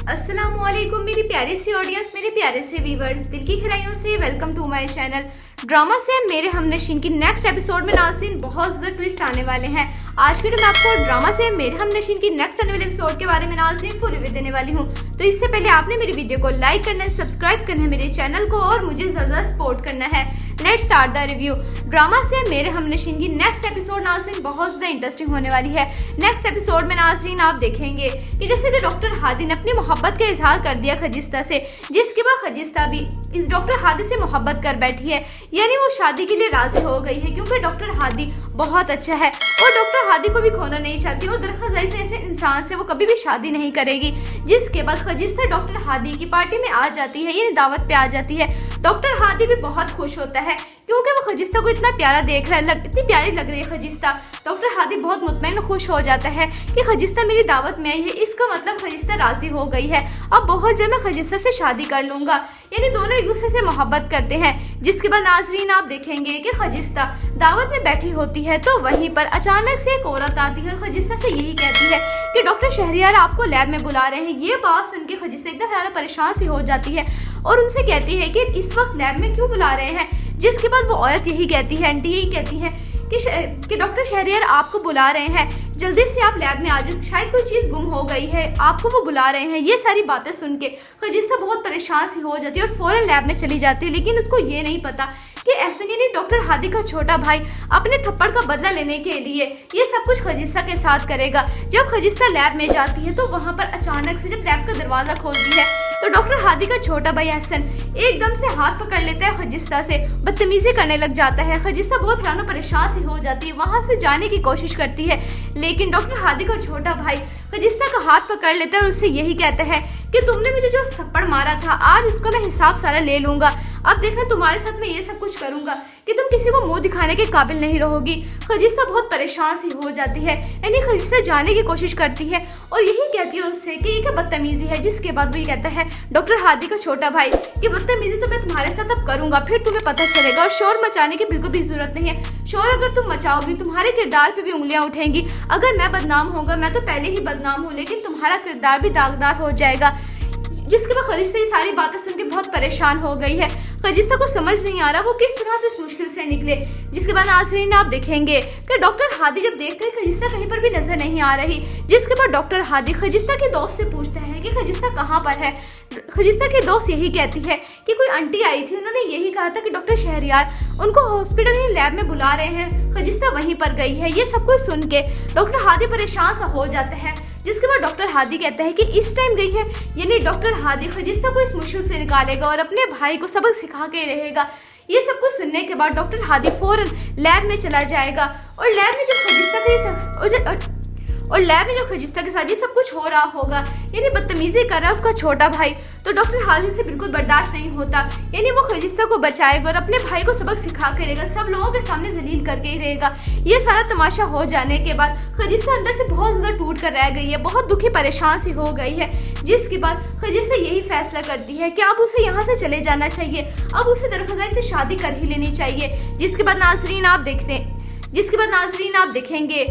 अस्सलामुअलैकुम मेरी प्यारी सी ऑडियंस, मेरे प्यारे से व्यूवर्स, दिल की गहराइयों से welcome to my channel. Drama से मेरे हमनशीन की नेक्स्ट एपिसोड में नाज़रीन बहुत ज़्यादा ट्विस्ट आने वाले हैं। आज के मैं आपको ड्रामा से मेरे हमनशीन की नेक्स्ट आने वाले एपिसोड के बारे में नाज़रीन फुल रिव्यू देने वाली हूँ। तो इससे पहले आपने मेरी वीडियो को लाइक करना है, सब्सक्राइब करना है मेरे चैनल को और मुझे ज़्यादा सपोर्ट करना है। Let's start the review. Drama से मेरे हमनशीन की नेक्स्ट एपिसोड नाज़रीन बहुत ज़्यादा इंटरेस्टिंग होने वाली है। नेक्स्ट एपिसोड में नाज़रीन आप देखेंगे कि जैसे कि डॉक्टर हादी ने अपनी मोहब्बत का इजहार कर दिया खजिस्ता से, जिसके बाद खजिस्ता भी इस डॉक्टर हादी से मोहब्बत कर बैठी है, यानी वो शादी के लिए राजी हो गई है क्योंकि डॉक्टर हादी बहुत अच्छा है और डॉक्टर हादी को भी खोना नहीं चाहती और दरख्वास्त ऐसे इंसान से वो कभी भी शादी नहीं करेगी। जिसके बाद खजिस्ता डॉक्टर हादी की पार्टी में आ जाती है, यानी दावत पे आ जाती है। डॉक्टर हादी भी बहुत खुश होता है क्योंकि वो खजिस्ता को इतना प्यारा देख रहा है, इतनी प्यारी लग रही है खजिस्ता। डॉक्टर हादी बहुत मुतमईन खुश हो जाता है कि खजिस्ता मेरी दावत में आई है, इसका मतलब खजिस्ता राजी हो गई है। अब बहुत जल्द मैं खजिस्ता से शादी कर लूंगा, यानी दोनों एक दूसरे से मोहब्बत करते हैं। जिसके बाद नाजरीन आप देखेंगे कि खजिस्ता दावत में बैठी होती है तो वहीं पर अचानक से एक औरत आती है और खजिस्ता से यही कहती है कि डॉक्टर शहरियार आपको लैब में बुला रहे हैं। ये बात सुन के खजिस्ता एकदम ज़्यादा परेशान सी हो जाती है और उनसे कहती है कि इस वक्त लैब में क्यों बुला रहे हैं। जिसके बाद वो औरत यही कहती है, आंटी यही कहती है कि डॉक्टर शहरियार आपको बुला रहे हैं, जल्दी से आप लैब में आ जाओ, शायद कोई चीज़ गुम हो गई है, आपको वो बुला रहे हैं। ये सारी बातें सुन के खजिस्ता बहुत परेशान सी हो जाती है और फौरन लैब में चली जाती है। लेकिन उसको ये नहीं पता कि ऐसे नहीं, डॉक्टर हादी का छोटा भाई अपने थप्पड़ का बदला लेने के लिए ये सब कुछ खजिस्ता के साथ करेगा। जब खजिस्ता लैब में जाती है तो वहाँ पर अचानक से जब लैब का दरवाज़ा खोलती है तो डॉक्टर हादी का छोटा भाई एहसन एकदम से हाथ पकड़ लेता है खजिस्ता से, बदतमीजी करने लग जाता है। खजिस्ता बहुत हैरान परेशान सी हो जाती है, वहाँ से जाने की कोशिश करती है, लेकिन डॉक्टर हादी का छोटा भाई खजिस्ता का हाथ पकड़ लेता है और उससे यही कहता है कि तुमने मुझे जो थप्पड़ मारा था आज उसका मैं हिसाब सारा ले लूंगा। अब देखना तुम्हारे साथ मैं ये सब कुछ करूंगा कि तुम किसी को मुंह दिखाने के काबिल नहीं रहोगी। खजिस्ता बहुत परेशान सी हो जाती है, यानी खजिस्ता जाने की कोशिश करती है और यही कहती है उससे कि ये क्या बदतमीजी है। जिसके बाद वो ये कहता है डॉक्टर हादी का छोटा भाई कि बदतमीजी तो मैं तुम्हारे साथ अब करूंगा, फिर तुम्हें पता चलेगा और शोर मचाने की बिल्कुल भी जरूरत नहीं है। शोर अगर तुम मचाओगी तुम्हारे किरदार पे भी उंगलियां उठेंगी। अगर मैं बदनाम होगा, मैं तो पहले ही बदनाम हूँ, लेकिन तुम्हारा किरदार भी दागदार हो जाएगा। जिसके बाद खजिस्ता ये सारी बातें सुन के बहुत परेशान हो गई है। खजिस्ता को समझ नहीं आ रहा वो किस तरह से इस मुश्किल से निकले। जिसके बाद नाज़रीन आप देखेंगे कि डॉक्टर हादी जब देखते हैं खजिस्ता कहीं पर भी नजर नहीं आ रही। जिसके बाद डॉक्टर हादी खजिस्ता के दोस्त से पूछते हैं कि खजिस्ता कहाँ पर है। खजिस्ता की दोस्त यही कहती है कि कोई आंटी आई थी, उन्होंने यही कहा था कि डॉक्टर शहरियार उनको हॉस्पिटल या लैब में बुला रहे हैं, खजिस्ता वहीं पर गई है। ये सब कुछ सुन के डॉक्टर हादी परेशान सा हो जाते हैं। जिसके बाद डॉक्टर हादी कहता है कि इस टाइम गई है, यानी डॉक्टर हादी खजिस्ता को इस मुश्किल से निकालेगा और अपने भाई को सबक सिखा के रहेगा। ये सब कुछ सुनने के बाद डॉक्टर हादी फौरन लैब में चला जाएगा और लैब में जब खजिस्ता के साथ ये सब कुछ हो रहा होगा, यानी बदतमीजी कर रहा है उसका छोटा भाई, तो डॉक्टर हादी से बिल्कुल बर्दाश्त नहीं होता, यानी वो खजिस्ता को बचाएगा और अपने भाई को सबक सिखा के रहेगा, सब लोगों के सामने जलील करके ही रहेगा। ये सारा तमाशा हो जाने के बाद खजिस्ता अंदर से बहुत ज़्यादा टूट कर रह गई है, बहुत दुखी परेशान सी हो गई है। जिसके बाद खजिस्ता यही फैसला करती है कि अब उसे यहाँ से चले जाना चाहिए, अब उसे दरख्वास्त से शादी कर ही लेनी चाहिए। जिसके बाद नाजरीन आप देखेंगे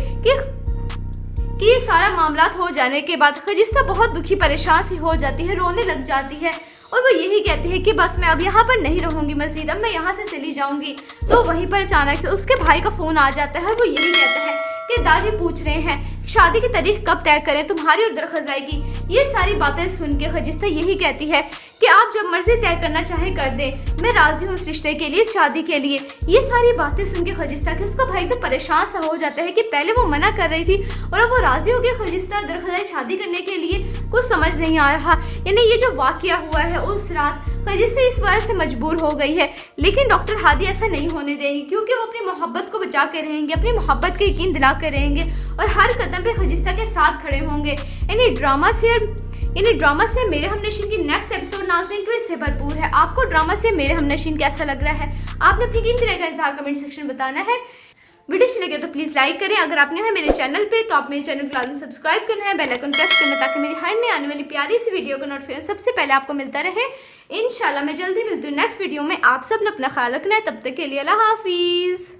कि ये सारा मामलात हो जाने के बाद खजिस्ता बहुत दुखी परेशान सी हो जाती है, रोने लग जाती है और वो यही कहती है कि बस मैं अब यहाँ पर नहीं रहूँगी मज़ीद, अब मैं यहाँ से चली जाऊँगी। तो वहीं पर अचानक से उसके भाई का फ़ोन आ जाता है और वो यही कहता है कि दादी पूछ रहे हैं शादी की तारीख कब तय करें, तुम्हारी और दरख्वास्त आएगी। ये सारी बातें सुन के खजिस्ता यही कहती है कि आप जब मर्जी तय करना चाहे कर दें, मैं राजी हूँ इस रिश्ते के लिए, इस शादी के लिए। ये सारी बातें सुन के खजिस्ता के उसका भाई तो परेशान सा हो जाता है कि पहले वो मना कर रही थी और अब वो राजी हो गई खजिस्ता दरख्वास्त शादी करने के लिए। कुछ समझ नहीं आ रहा, यानी ये जो वाकया हुआ है उस रात खजिस्ता इस वजह से मजबूर हो गई है, लेकिन डॉक्टर हादी ऐसा नहीं होने देंगी क्योंकि वो अपनी मोहब्बत को बचा के रहेंगे, अपनी मोहब्बत का यकीन दिला कर रहेंगे और हर कदम पे खजिस्ता के साथ खड़े होंगे। यानी ड्रामा से मेरे हमनशीन की नेक्स्ट एपिसोड नाज़रीन ट्विस्ट से भरपूर है। आपको ड्रामा से मेरे हमनशीन कैसा लग रहा है, आपने अपनी कीमती राय का इज़हार कमेंट सेक्शन में बताना है। वीडियो अच्छी लगे तो प्लीज़ लाइक करें। अगर आप न्यू है मेरे चैनल पे तो आप मेरे चैनल को लाजमी सब्सक्राइब करना है, बेल आइकन प्रेस करना ताकि मेरी हर नई आने वाली प्यारी सी वीडियो का नोटिफिकेशन सबसे पहले आपको मिलता रहे। इंशाल्लाह मैं जल्दी मिलती हूँ नेक्स्ट वीडियो में। आप सब ने अपना ख्याल रखना है, तब तक के लिए अल्लाह हाफिज़।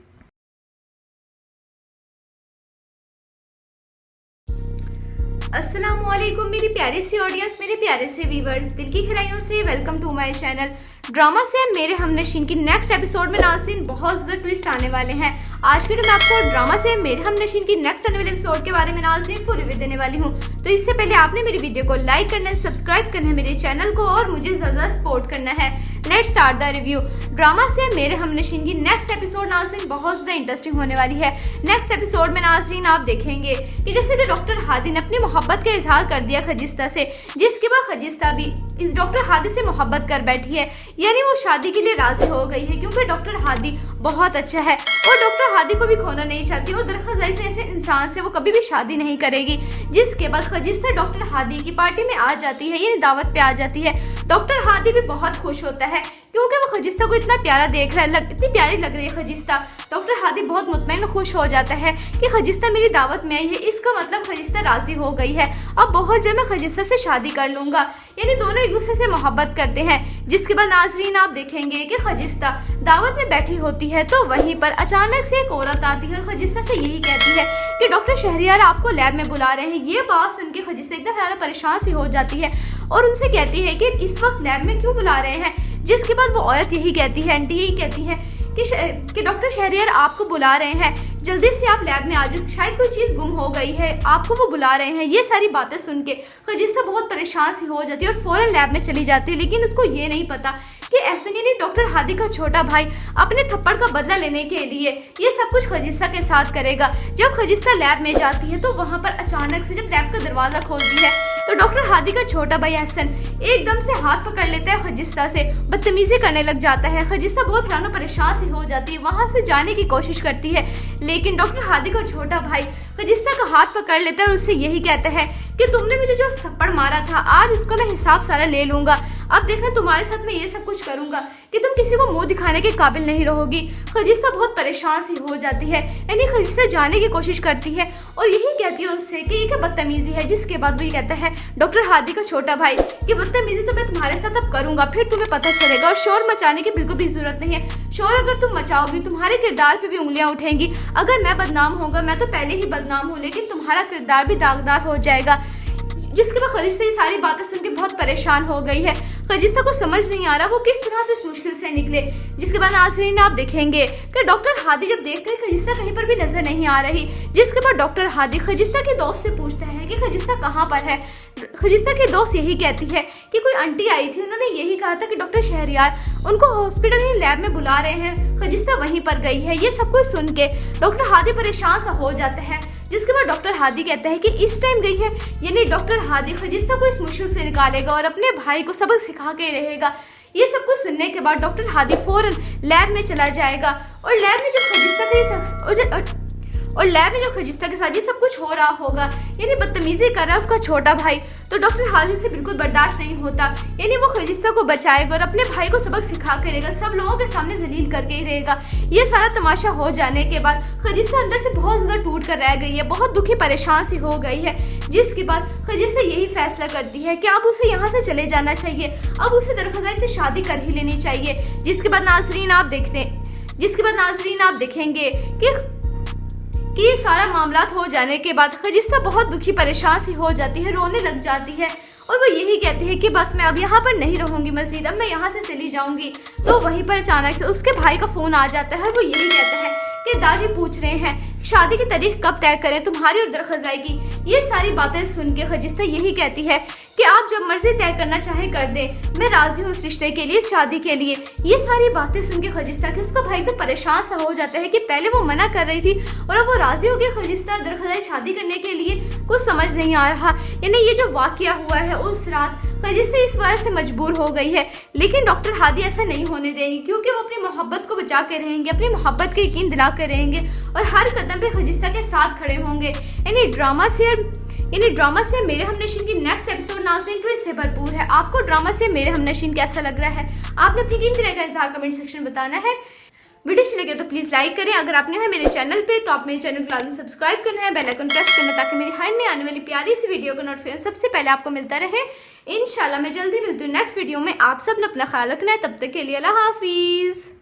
अस्सलामुअलैकुम मेरी प्यारी सी ऑडियंस, मेरे प्यारे से व्यूवर्स, दिल की गहराइयों से welcome to my channel. Drama से मेरे हमनशीन की नेक्स्ट एपिसोड में नाज़रीन बहुत ज़्यादा ट्विस्ट आने वाले हैं। आज के मैं आपको ड्रामा से मेरे हमनशीन की नेक्स्ट आने वाले एपिसोड के बारे में नाज़रीन फुल रिव्यू देने वाली हूँ। तो इससे पहले आपने मेरी वीडियो को लाइक करना है, सब्सक्राइब करना है मेरे चैनल को और मुझे ज़्यादा सपोर्ट करना है। Let's start the review. Drama से मेरे हमनशीन की नेक्स्ट एपिसोड नाज़रीन बहुत ज़्यादा इंटरेस्टिंग होने वाली है। नेक्स्ट एपिसोड में नाज़रीन आप देखेंगे कि जैसे कि डॉक्टर हादी ने अपनी मोहब्बत का इजहार कर दिया खजिस्ता से, जिसके बाद खजिस्ता भी इस डॉक्टर हादी से मोहब्बत कर बैठी है, यानी वो शादी के लिए राजी हो गई है क्योंकि डॉक्टर हादी बहुत अच्छा है और डॉक्टर हादी को भी खोना नहीं चाहती और दरख्वास्त ऐसे इंसान से वो कभी भी शादी नहीं करेगी। जिसके बाद खजिस्ता डॉक्टर हादी की पार्टी में आ जाती है, यानी दावत पे आ जाती है। डॉक्टर हादी भी बहुत खुश होता है क्योंकि वो खजिस्ता को इतना प्यारा देख रहा है, इतनी प्यारी लग रही है खजिस्ता। डॉक्टर हादी बहुत मुतमईन खुश हो जाता है कि खजिस्ता मेरी दावत में आई है, इसका मतलब खजिस्ता राजी हो गई है। अब बहुत जल्द मैं खजिस्ता से शादी कर लूंगा, यानी दोनों एक दूसरे से मोहब्बत करते हैं। जिसके बाद नाजरीन आप देखेंगे कि खजिस्ता दावत में बैठी होती है तो वहीं पर अचानक से एक औरत आती है और खजिस्ता से यही कहती है कि डॉक्टर शहरियार आपको लैब में बुला रहे हैं। ये बात सुन के खजिस्ता एकदम ज़्यादा परेशान सी हो जाती है और उनसे कहती है कि इस वक्त लैब में क्यों बुला रहे हैं। जिसके बाद वो औरत यही कहती है, आंटी यही कहती है कि डॉक्टर शहरियार आपको बुला रहे हैं, जल्दी से आप लैब में आ जाओ, शायद कोई चीज़ गुम हो गई है, आपको वो बुला रहे हैं। ये सारी बातें सुन के खजिस्ता बहुत परेशान सी हो जाती है और फौरन लैब में चली जाती है। लेकिन उसको ये नहीं पता कि ऐसे नहीं डॉक्टर हादी का छोटा भाई अपने थप्पड़ का बदला लेने के लिए ये सब कुछ खजिस्ता के साथ करेगा। जब खजिस्ता लैब में जाती है तो वहाँ पर अचानक से जब लैब का दरवाज़ा खोलती है तो डॉक्टर हादी का छोटा भाई एहसन एकदम से हाथ पकड़ लेता है खजिस्ता से, बदतमीजी करने लग जाता है। खजिस्ता बहुत हैरान परेशान सी हो जाती है, वहाँ से जाने की कोशिश करती है, लेकिन डॉक्टर हादी का छोटा भाई खजिस्ता का हाथ पकड़ लेता है और उससे यही कहता है कि तुमने मुझे जो थप्पड़ मारा था आज उसका मैं हिसाब सारा ले लूंगा। अब देखना तुम्हारे साथ मैं ये सब कुछ करूंगा कि तुम किसी को मुंह दिखाने के काबिल नहीं रहोगी। खजिस्ता बहुत परेशान सी हो जाती है, यानी खजिस्ता जाने की कोशिश करती है और यही कहती है उससे कि ये क्या बदतमीजी है। जिसके बाद वो ये कहता है डॉक्टर हादी का छोटा भाई कि बदतमीजी तो मैं तुम्हारे साथ अब करूंगा, फिर तुम्हें पता चलेगा और शोर मचाने की बिल्कुल भी जरूरत नहीं है। शोर अगर तुम मचाओगी तुम्हारे किरदार पे भी उंगलियां उठेंगी। अगर मैं बदनाम होगा, मैं तो पहले ही बदनाम हूँ, लेकिन तुम्हारा किरदार भी दागदार हो जाएगा। जिसके बाद खजिस्ता ये सारी बातें सुन के बहुत परेशान हो गई है। खजिस्ता को समझ नहीं आ रहा वो किस तरह से इस मुश्किल से निकले। जिसके बाद नाज़रीन आप देखेंगे कि डॉक्टर हादी जब देखते हैं खजिस्ता कहीं पर भी नजर नहीं आ रही। जिसके बाद डॉक्टर हादी खजिस्ता के दोस्त से पूछता है कि खजिस्ता कहाँ पर है। खजिस्ता के दोस्त यही कहती है कि कोई आंटी आई थी, उन्होंने यही कहा था कि डॉक्टर शहरियार उनको हॉस्पिटल या लैब में बुला रहे हैं, खजिस्ता वहीं पर गई है। ये सब कुछ सुन के डॉक्टर हादी परेशान सा हो जाता है। जिसके बाद डॉक्टर हादी कहता है कि इस टाइम गई है, यानी डॉक्टर हादी खजिस्ता को इस मुश्किल से निकालेगा और अपने भाई को सबक सिखा के रहेगा। ये सब कुछ सुनने के बाद डॉक्टर हादी फौरन लैब में चला जाएगा और लैब में जब खजिस्ता के साथ ये सब कुछ हो रहा होगा, यानी बदतमीजी कर रहा है उसका छोटा भाई, तो डॉक्टर हादी से बिल्कुल बर्दाश्त नहीं होता, यानी वो खजिस्ता को बचाएगा और अपने भाई को सबक सिखा के रहेगा, सब लोगों के सामने जलील करके ही रहेगा। ये सारा तमाशा हो जाने के बाद खजिस्ता अंदर से बहुत ज़्यादा टूट कर रह गई है, बहुत दुखी परेशान सी हो गई है। जिसके बाद खजिस्ता यही फैसला करती है कि अब उसे यहाँ से चले जाना चाहिए, अब उसे दरख्वास्त से शादी कर ही लेनी चाहिए। जिसके बाद नाज़रीन आप देखेंगे कि ये सारा मामला हो जाने के बाद खजिस्ता बहुत दुखी परेशान सी हो जाती है, रोने लग जाती है और वो यही कहती है कि बस मैं अब यहाँ पर नहीं रहूँगी मज़ीद, अब मैं यहाँ से चली जाऊँगी। तो वहीं पर अचानक से उसके भाई का फ़ोन आ जाता है और वो यही कहता है कि दादी पूछ रहे हैं शादी की तारीख कब तय करें तुम्हारी और दरख्वास्त की। ये सारी बातें सुन के खजिस्ता यही कहती है कि आप जब मर्जी तय करना चाहे कर दें, मैं राजी हूँ इस रिश्ते के लिए, शादी के लिए। ये सारी बातें सुन के खजिस्ता के उसका भाई तो परेशान सा हो जाता है कि पहले वो मना कर रही थी और अब वो राजी हो गई खजिस्ता दरख्वास्त शादी करने के लिए। कुछ समझ नहीं आ रहा, यानी ये जो वाकया हुआ है उस रात खजिस्ता इस वजह से मजबूर हो गई है, लेकिन डॉक्टर हादी ऐसा नहीं होने देंगे क्योंकि वो अपनी मोहब्बत को बचा के रहेंगे, अपनी मोहब्बत के यकीन दिला कर रहेंगे और हर कदम पे खजिस्ता के साथ खड़े होंगे। यानी ड्रामा से मेरे हमनशीन की नेक्स्ट एपिसोड नाज़रीन ट्विस्ट से भरपूर है। आपको ड्रामा से मेरे हमनशीन कैसा लग रहा है, आपने अपनी कीमती राय का इज़हार कमेंट सेक्शन में बताना है। वीडियो अच्छी लगे तो प्लीज़ लाइक करें। अगर आपने है मेरे चैनल पे तो आप मेरे चैनल को लाजमी सब्सक्राइब करना है, बेल आइकन प्रेस करना ताकि मेरी हर नई आने वाली प्यारी सी वीडियो का नोटिफिकेशन सबसे पहले आपको मिलता रहे। इंशाल्लाह मैं जल्दी मिलती हूँ नेक्स्ट वीडियो में। आप सब ने अपना ख्याल रखना है, तब तक के लिए अल्लाह हाफिज़।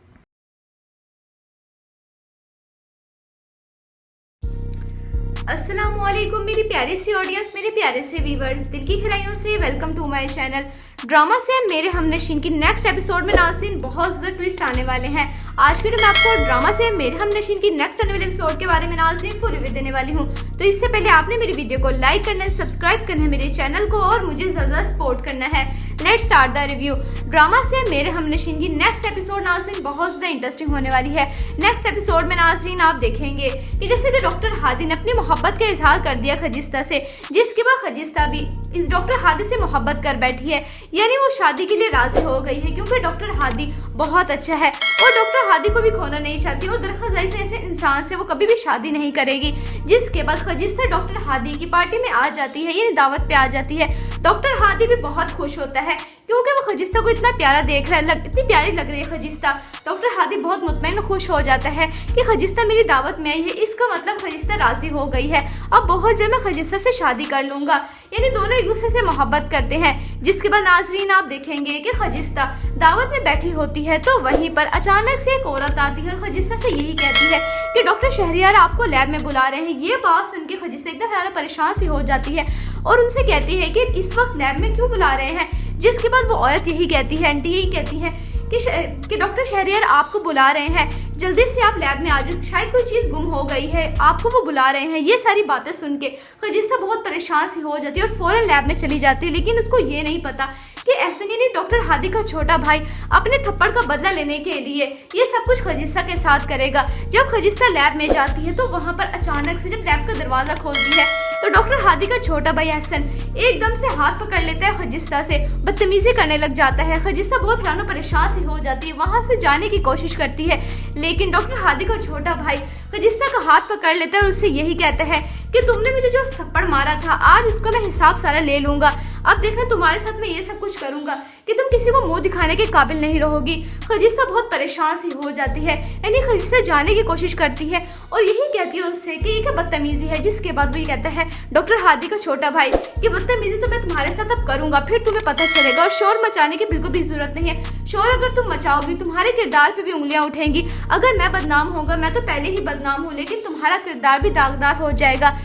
अस्सलामु अस्सलामुअलैकुम मेरी प्यारी सी ऑडियंस, मेरे प्यारे से व्यूवर्स, दिल की गहराइयों से welcome to my channel. Drama से मेरे हमनशीन की नेक्स्ट एपिसोड में नाज़रीन बहुत ज़्यादा ट्विस्ट आने वाले हैं। आज के मैं आपको ड्रामा से मेरे हमनशीन की नेक्स्ट आने वाले एपिसोड के बारे में नाज़रीन फुल रिव्यू देने वाली हूँ। तो इससे पहले आपने मेरी वीडियो को लाइक करना है, सब्सक्राइब करना है मेरे चैनल को और मुझे ज़्यादा सपोर्ट करना है। Let's start the review. Drama से मेरे हमनशीन की नेक्स्ट एपिसोड नाज़रीन बहुत ज़्यादा इंटरेस्टिंग होने वाली है। नेक्स्ट एपिसोड में नाज़रीन आप देखेंगे कि जैसे कि डॉक्टर हादी ने अपनी मोहब्बत का इजहार कर दिया खजिस्ता से, जिसके बाद खजिस्ता भी इस डॉक्टर हादी से मोहब्बत कर बैठी है, यानी वो शादी के लिए राजी हो गई है क्योंकि डॉक्टर हादी बहुत अच्छा है और डॉक्टर हादी को भी खोना नहीं चाहती और दरअसल ऐसे इंसान से वो कभी भी शादी नहीं करेगी। जिसके बाद खजिस्ता डॉक्टर हादी की पार्टी में आ जाती है, यानी दावत पे आ जाती है। डॉक्टर हादी भी बहुत खुश होता है क्योंकि वो खजिस्ता को इतना प्यारा देख रहा है, इतनी प्यारी लग रही है खजिस्ता। डॉक्टर हादी बहुत मुतमईन खुश हो जाता है कि खजिस्ता मेरी दावत में आई है, इसका मतलब खजिस्ता राजी हो गई है। अब बहुत जल्द मैं खजिस्ता से शादी कर लूंगा, यानी दोनों एक दूसरे से मोहब्बत करते हैं। जिसके बाद नाजरीन आप देखेंगे कि खजिस्ता दावत में बैठी होती है तो वहीं पर अचानक से एक औरत आती है और खजिस्ता से यही कहती है कि डॉक्टर शहरियार आपको लैब में बुला रहे हैं। ये बात सुन के खजिस्ता एकदम ज़्यादा परेशान सी हो जाती है और उनसे कहती है कि इस वक्त लैब में क्यों बुला रहे हैं। जिसके बाद वो औरत यही कहती है, आंटी यही कहती है कि डॉक्टर शहरियार आपको बुला रहे हैं, जल्दी से आप लैब में आ जाओ, शायद कोई चीज़ गुम हो गई है, आपको वो बुला रहे हैं। ये सारी बातें सुन के खजिस्ता बहुत परेशान सी हो जाती है और फौरन लैब में चली जाती है। लेकिन उसको ये नहीं पता कि ऐसे नहीं डॉक्टर हादी का छोटा भाई अपने थप्पड़ का बदला लेने के लिए ये सब कुछ खजिस्ता के साथ करेगा। जब खजिस्ता लैब में जाती है तो वहाँ पर अचानक से जब लैब का दरवाज़ा खोलती है तो डॉक्टर हादी का छोटा भाई एहसन एकदम से हाथ पकड़ लेता है खजिस्ता से, बदतमीजी करने लग जाता है। खजिस्ता बहुत हैरान और परेशान सी हो जाती है, वहाँ से जाने की कोशिश करती है, लेकिन डॉक्टर हादी का छोटा भाई खजिस्ता का हाथ पकड़ लेता है और उससे यही कहता है कि तुमने मुझे जो थप्पड़ मारा था आज उसका मैं हिसाब सारा ले लूंगा। अब देखना तुम्हारे साथ मैं ये सब कुछ करूंगा कि तुम किसी को मुंह दिखाने के काबिल नहीं रहोगी। खजिस्ता बहुत परेशान सी हो जाती है, यानी खजिस्ता जाने की कोशिश करती है और यही कहती है उससे कि ये क्या बदतमीजी है। जिसके बाद वो ये कहता है डॉक्टर हादी का छोटा भाई कि बदतमीजी तो मैं तुम्हारे साथ अब करूंगा, फिर तुम्हें पता चलेगा और शोर मचाने की बिल्कुल भी जरूरत नहीं है। शोर अगर तुम मचाओगी तुम्हारे किरदार पे भी उंगलियां उठेंगी। अगर मैं बदनाम होगा, मैं तो पहले ही बदनाम हूँ, लेकिन तुम्हारा किरदार भी दागदार हो जाएगा।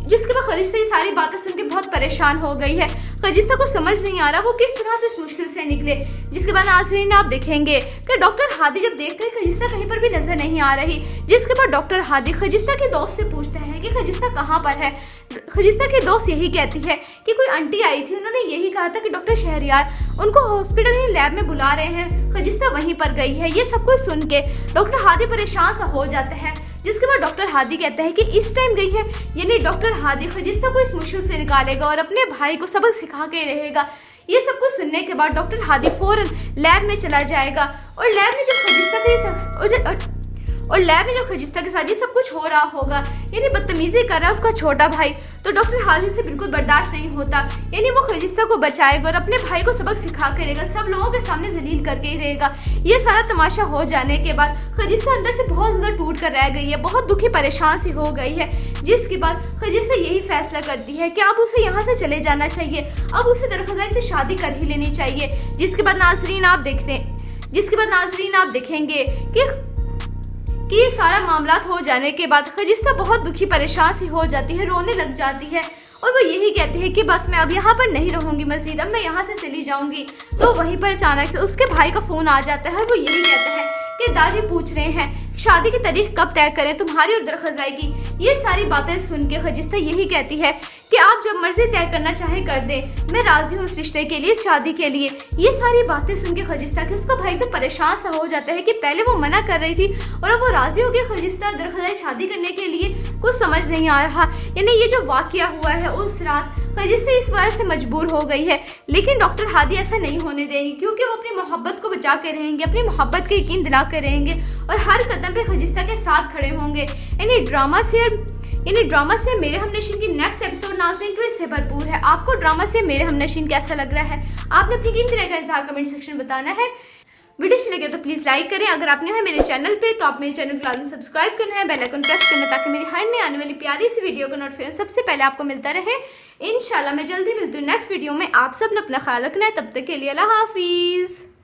जिसके बाद खजिस्ता ये सारी बातें सुन के बहुत परेशान हो गई है। खजिस्ता को समझ नहीं आ रहा वो किस तरह से इस मुश्किल से निकले। जिसके बाद नाज़रीन आप देखेंगे कि डॉक्टर हादी जब देखते हैं खजिस्ता कहीं पर भी नजर नहीं आ रही। जिसके बाद डॉक्टर हादी खजिस्ता के दोस्त से पूछता है कि खजिस्ता कहाँ पर है। खजिस्ता की दोस्त यही कहती है कि कोई आंटी आई थी, उन्होंने यही कहा था कि डॉक्टर शहरियार उनको हॉस्पिटल या लैब में बुला रहे हैं, खजिस्ता वहीं पर गई है। ये सब कुछ सुन के डॉक्टर हादी परेशान सा हो जाता है। जिसके बाद डॉक्टर हादी कहता है कि इस टाइम गई है, यानी डॉक्टर हादी खजिस्ता को इस मुश्किल से निकालेगा और अपने भाई को सबक सिखा के रहेगा। ये सब कुछ सुनने के बाद डॉक्टर हादी फौरन लैब में चला जाएगा और लैब में जब खजिस्ता के साथ ये सब कुछ हो रहा होगा, यानी बदतमीजी कर रहा है उसका छोटा भाई, तो डॉक्टर हादी से बिल्कुल बर्दाश्त नहीं होता, यानी वो खजिस्ता को बचाएगा और अपने भाई को सबक सिखा के रहेगा, सब लोगों के सामने जलील करके ही रहेगा। ये सारा तमाशा हो जाने के बाद खजिस्ता अंदर से बहुत ज़्यादा टूट कर रह गई है, बहुत दुखी परेशान सी हो गई है। जिसके बाद खजिस्ता यही फैसला करती है कि अब उसे यहाँ से चले जाना चाहिए, अब उसे दरख्वास्त से शादी कर ही लेनी चाहिए। जिसके बाद नाजरीन आप देखेंगे कि ये सारा मामला हो जाने के बाद खजिस्ता बहुत दुखी परेशान सी हो जाती है, रोने लग जाती है और वो यही कहती है कि बस मैं अब यहाँ पर नहीं रहूंगी मजीद, अब मैं यहाँ से चली जाऊंगी। तो वहीं पर अचानक से उसके भाई का फोन आ जाता है और वो यही कहता है कि दादी पूछ रहे हैं शादी की तारीख कब तय करें, तुम्हारी और दरख्वास्त की। ये सारी बातें सुन के खजिस्ता यही कहती है कि आप जब मर्जी तय करना चाहे कर दें, मैं राजी हूँ इस रिश्ते के लिए, शादी के लिए। ये सारी बातें सुन के खजिस्ता के उसका भाई तो परेशान सा हो जाता है कि पहले वो मना कर रही थी और अब वो राजी हो गई खजिस्ता दरख्वास्त शादी करने के लिए। कुछ समझ नहीं आ रहा, यानी ये जो वाकया हुआ है उस रात खजिस्ता इस वजह से मजबूर हो गई है, लेकिन डॉक्टर हादी ऐसा नहीं होने देंगे क्योंकि वो अपनी मोहब्बत को बचा के रहेंगे, अपनी मोहब्बत का यकीन दिला कर रहेंगे और हर कदम पे खजिस्ता के साथ खड़े होंगे। यानी ड्रामा से मेरे हमनशीन की नेक्स्ट एपिसोड नाज़रीन ट्विस्ट से भरपूर है। आपको ड्रामा से मेरे हमनशीन कैसा लग रहा है, आपने अपनी कीमती राय का इज़हार कमेंट सेक्शन बताना है। वीडियो अच्छी लगे तो प्लीज़ लाइक करें। अगर आप नए हैं मेरे चैनल पे तो आप मेरे चैनल को लाजमी सब्सक्राइब करना है, बेल आइकन प्रेस करना ताकि मेरी हर नई आने वाली प्यारी सी वीडियो का नोटिफिकेशन सबसे पहले आपको मिलता रहे। इंशाल्लाह मैं जल्दी मिलती हूँ नेक्स्ट वीडियो में। आप सब ने अपना ख्याल रखना है, तब तक के लिए अल्लाह हाफिज़।